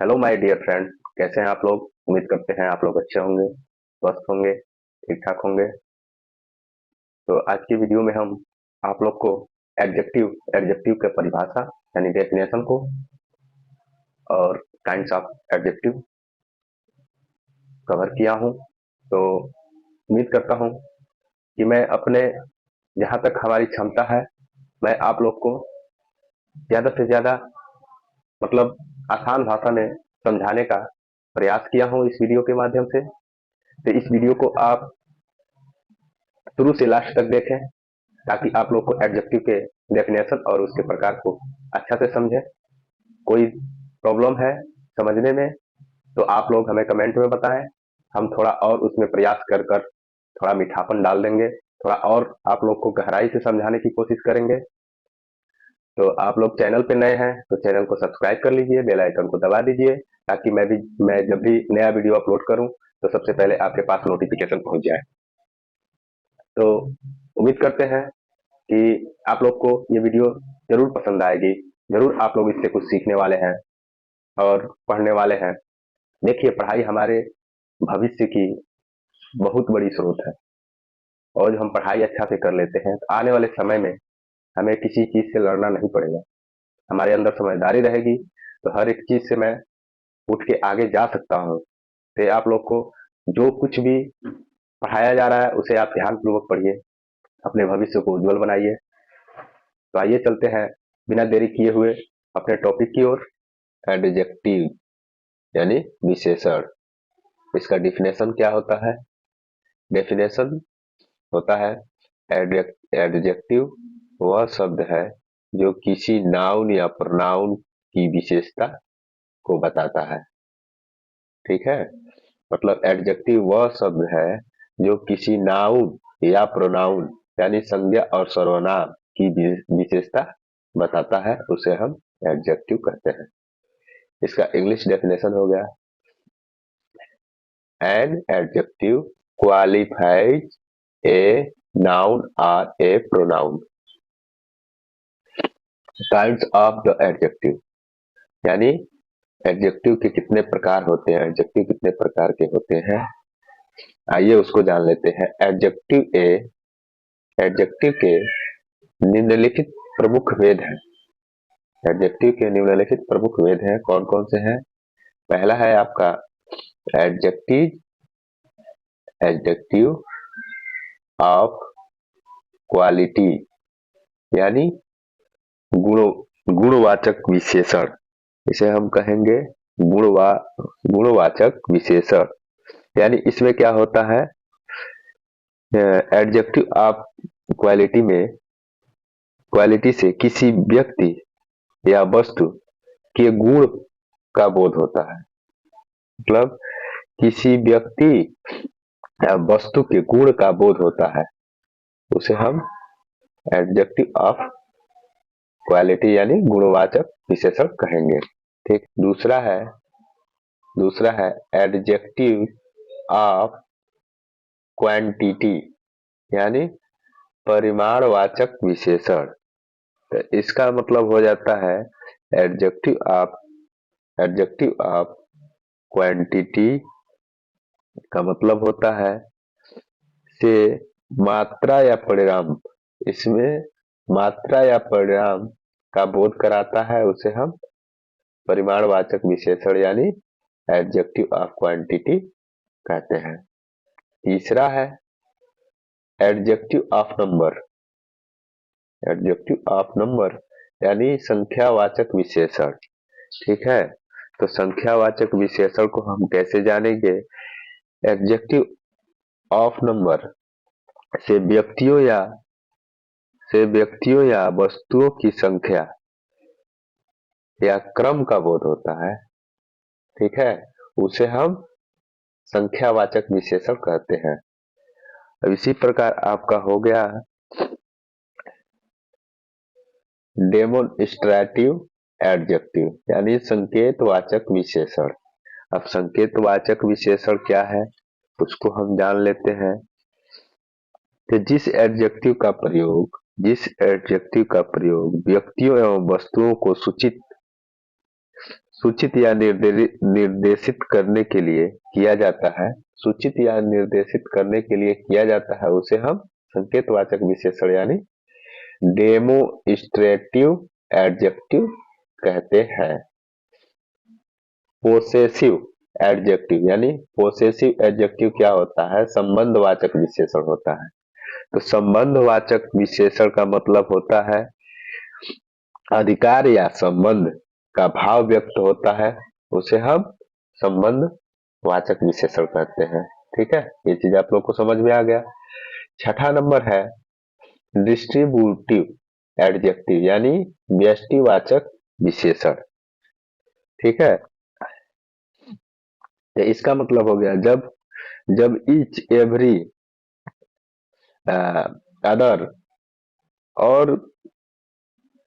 Hello my dear friend. कैसे हैं आप लोग? उम्मीद करते हैं आप लोग अच्छे होंगे, स्वस्थ होंगे, ठीक ठाक होंगे। तो आज की वीडियो में हम आप लोग को एडजेक्टिव एडजेक्टिव के परिभाषा यानी डेफिनेशन को और काइंड्स ऑफ एडजेक्टिव कवर किया हूँ। तो उम्मीद करता हूँ कि मैं अपने जहाँ तक हमारी क्षमता है मैं आप लोग को ज़्यादा से ज़्यादा मतलब आसान भाषा में समझाने का प्रयास किया हूँ इस वीडियो के माध्यम से। तो इस वीडियो को आप शुरू से लास्ट तक देखें ताकि आप लोग को एडजेक्टिव के डेफिनेशन और उसके प्रकार को अच्छा से समझें। कोई प्रॉब्लम है समझने में तो आप लोग हमें कमेंट में बताएं। हम थोड़ा और उसमें प्रयास कर कर थोड़ा मीठापन डाल देंगे, थोड़ा और आप लोग को गहराई से समझाने की कोशिश करेंगे। तो आप लोग चैनल पे नए हैं तो चैनल को सब्सक्राइब कर लीजिए, बेल आइकन को दबा दीजिए ताकि मैं जब भी नया वीडियो अपलोड करूं तो सबसे पहले आपके पास नोटिफिकेशन पहुंच जाए। तो उम्मीद करते हैं कि आप लोग को ये वीडियो जरूर पसंद आएगी। जरूर आप लोग इससे कुछ सीखने वाले हैं और पढ़ने वाले हैं। देखिए, पढ़ाई हमारे भविष्य की बहुत बड़ी स्रोत है और जो हम पढ़ाई अच्छा से कर लेते हैं तो आने वाले समय में हमें किसी चीज से लड़ना नहीं पड़ेगा। हमारे अंदर समझदारी रहेगी तो हर एक चीज से मैं उठ के आगे जा सकता हूँ। तो आप लोग को जो कुछ भी पढ़ाया जा रहा है उसे आप ध्यान पूर्वक पढ़िए, अपने भविष्य को उज्जवल बनाइए। तो आइए चलते हैं बिना देरी किए हुए अपने टॉपिक की ओर। एडजेक्टिव यानी विशेषण, इसका डिफिनेशन क्या होता है? डेफिनेशन होता है एडजेक्टिव वह शब्द है जो किसी नाउन या प्रोनाउन की विशेषता को बताता है। ठीक है, मतलब एडजेक्टिव वह शब्द है जो किसी नाउन या प्रोनाउन यानी संज्ञा और सर्वनाम की विशेषता बताता है, उसे हम एडजेक्टिव कहते हैं। इसका इंग्लिश डेफिनेशन हो गया, an adjective qualifies a noun और a pronoun. Kinds of the adjective यानी एडजेक्टिव के कितने प्रकार होते हैं, एडजेक्टिव कितने प्रकार के होते हैं, आइए उसको जान लेते हैं। एडजेक्टिव के निम्नलिखित प्रमुख भेद हैं। एडजेक्टिव के निम्नलिखित प्रमुख भेद हैं, कौन कौन से हैं? पहला है आपका एडजेक्टिव एडजेक्टिव ऑफ क्वालिटी यानी गुण गुणवाचक विशेषण, इसे हम कहेंगे गुणवा गुणवाचक विशेषण। यानी इसमें क्या होता है, एडजेक्टिव ऑफ क्वालिटी में क्वालिटी से किसी व्यक्ति या वस्तु के गुण का बोध होता है। मतलब किसी व्यक्ति या वस्तु के गुण का बोध होता है, उसे हम एडजेक्टिव ऑफ क्वालिटी यानी गुणवाचक विशेषण कहेंगे। ठीक, दूसरा है एडजेक्टिव ऑफ क्वांटिटी यानी परिमाणवाचक विशेषण। तो इसका मतलब हो जाता है एडजेक्टिव ऑफ क्वांटिटी का मतलब होता है से मात्रा या परिणाम, इसमें मात्रा या परिणाम का बोध कराता है, उसे हम परिमाणवाचक विशेषण यानी एडजेक्टिव ऑफ क्वांटिटी कहते हैं। तीसरा है adjective of number, adjective of number यानी संख्यावाचक विशेषण। ठीक है, तो संख्यावाचक विशेषण को हम कैसे जानेंगे? एडजेक्टिव ऑफ नंबर से व्यक्तियों या वस्तुओं की संख्या या क्रम का बोध होता है। ठीक है, उसे हम संख्यावाचक विशेषण कहते हैं। अब इसी प्रकार आपका हो गया डेमोन्स्ट्रेटिव एडजेक्टिव यानी संकेतवाचक विशेषण। अब संकेतवाचक विशेषण क्या है उसको हम जान लेते हैं। कि जिस एडजेक्टिव का प्रयोग व्यक्तियों एवं वस्तुओं को सूचित या निर्देशित करने के लिए किया जाता है, सूचित या निर्देशित करने के लिए किया जाता है, उसे हम संकेतवाचक विशेषण यानी डेमोन्स्ट्रेटिव एडजेक्टिव कहते हैं। पोसेसिव एडजेक्टिव यानी पोसेसिव एडजेक्टिव क्या होता है? संबंधवाचक विशेषण होता है। तो संबंधवाचक विशेषण का मतलब होता है अधिकार या संबंध का भाव व्यक्त होता है, उसे हम संबंध वाचक विशेषण कहते हैं। ठीक है, ये चीज आप लोग को समझ में आ गया। छठा नंबर है डिस्ट्रीब्यूटिव एडजेक्टिव यानी व्यष्टिवाचक विशेषण। ठीक है, तो इसका मतलब हो गया जब जब ईच एवरी अदर और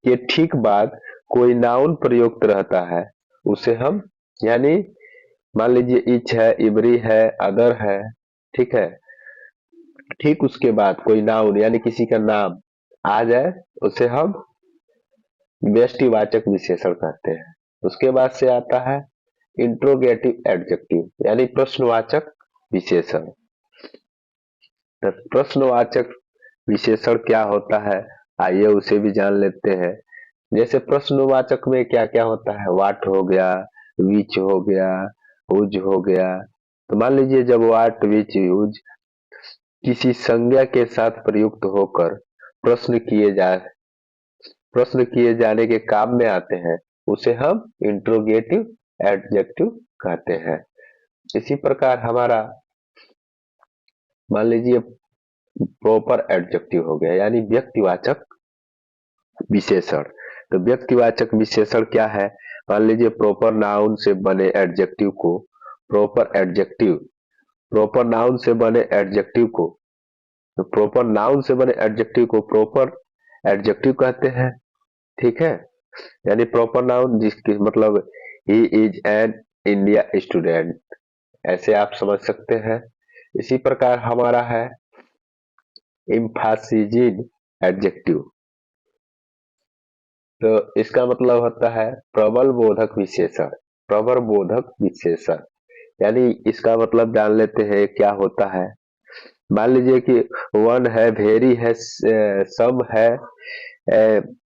के ठीक बाद कोई नाउन प्रयुक्त रहता है, उसे हम यानी मान लीजिए ईच है, इवरी है, अदर है, ठीक है, ठीक उसके बाद कोई नाउन यानी किसी का नाम आ जाए, उसे हम व्यष्टिवाचक विशेषण कहते हैं। उसके बाद से आता है इंट्रोगेटिव एडजेक्टिव यानी प्रश्नवाचक विशेषण। तो प्रश्नवाचक विशेषण क्या होता है, आइए उसे भी जान लेते हैं। जैसे प्रश्नवाचक में क्या क्या होता है? वाट हो गया, विच हो गया, हुज हो गया। तो मान लीजिए जब वाट, विच, हुज किसी संज्ञा के साथ प्रयुक्त होकर प्रश्न किए जा प्रश्न किए जाने के काम में आते हैं, उसे हम इंट्रोगेटिव एडजेक्टिव कहते हैं। इसी प्रकार हमारा मान लीजिए प्रॉपर एडजेक्टिव हो गया यानी व्यक्तिवाचक विशेषण। तो व्यक्तिवाचक विशेषण क्या है? मान लीजिए प्रॉपर नाउन से बने एडजेक्टिव को प्रॉपर एडजेक्टिव प्रॉपर नाउन से बने एडजेक्टिव को तो प्रॉपर नाउन से बने एडजेक्टिव को प्रॉपर एडजेक्टिव कहते हैं। ठीक है, यानी प्रॉपर नाउन जिसकी मतलब he is an India student, ऐसे आप समझ सकते हैं। इसी प्रकार हमारा है एम्फासिजिंग एडजेक्टिव। तो इसका मतलब होता है प्रबल बोधक विशेषण। प्रबल बोधक विशेषण यानी इसका मतलब जान लेते हैं क्या होता है। मान लीजिए कि वन है, वेरी है, सम है,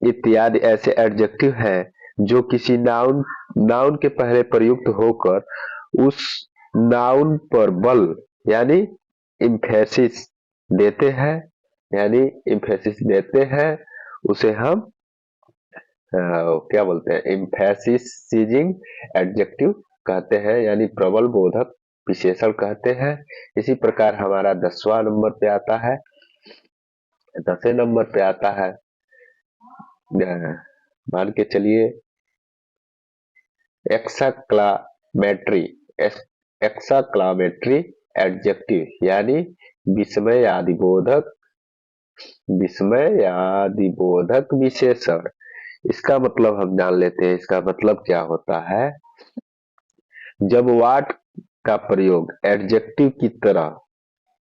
इत्यादि ऐसे एडजेक्टिव हैं जो किसी नाउन नाउन के पहले प्रयुक्त होकर उस नाउन पर बल यानी इम्फेसिस देते हैं, यानी इम्फेसिस देते हैं, उसे हम क्या बोलते हैं? इम्फेसिसिजिंग एडजेक्टिव कहते हैं यानी प्रबल बोधक विशेषण कहते हैं। इसी प्रकार हमारा 10वां नंबर पे आता है, 10वें नंबर पे आता है मान के चलिए एक्साक्लामेटरी एक्साक्लामेटरी एडजेक्टिव यानी विस्मयादिबोधक विस्मयादिबोधक विशेषण। इसका मतलब हम जान लेते हैं, इसका मतलब क्या होता है? जब वाट का प्रयोग एडजेक्टिव की तरह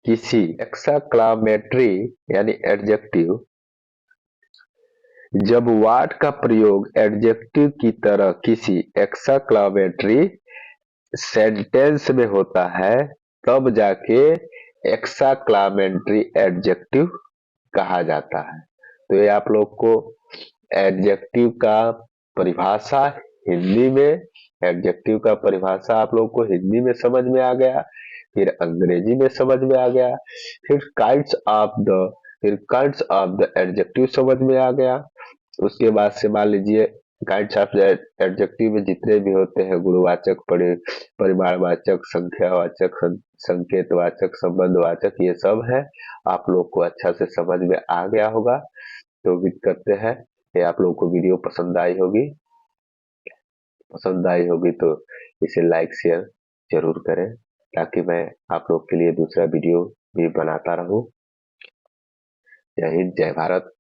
किसी एक्साक्लामेटरी यानी एडजेक्टिव जब वाट का प्रयोग एडजेक्टिव की तरह किसी एक्साक्लामेटरी सेंटेंस में होता है, तब जाके एक्साक्लामेटरी एडजेक्टिव कहा जाता है। तो ये आप लोग को एडजेक्टिव का परिभाषा हिंदी में एडजेक्टिव का परिभाषा आप लोग को हिंदी में समझ में आ गया, फिर अंग्रेजी में समझ में आ गया, फिर काइंड्स ऑफ द एडजेक्टिव समझ में आ गया। उसके बाद से मान लीजिए काइंड्स ऑफ एडजेक्टिव में जितने भी होते हैं गुणवाचक, परिमाणवाचक, संख्यावाचक, संकेतवाचक, संबंधवाचक, ये सब है। आप लोग को अच्छा से समझ में आ गया होगा। तो उम्मीद करते हैं कि आप लोग को वीडियो पसंद आई होगी तो इसे लाइक शेयर जरूर करें ताकि मैं आप लोग के लिए दूसरा वीडियो भी बनाता रहूं। जय हिंद, जय भारत।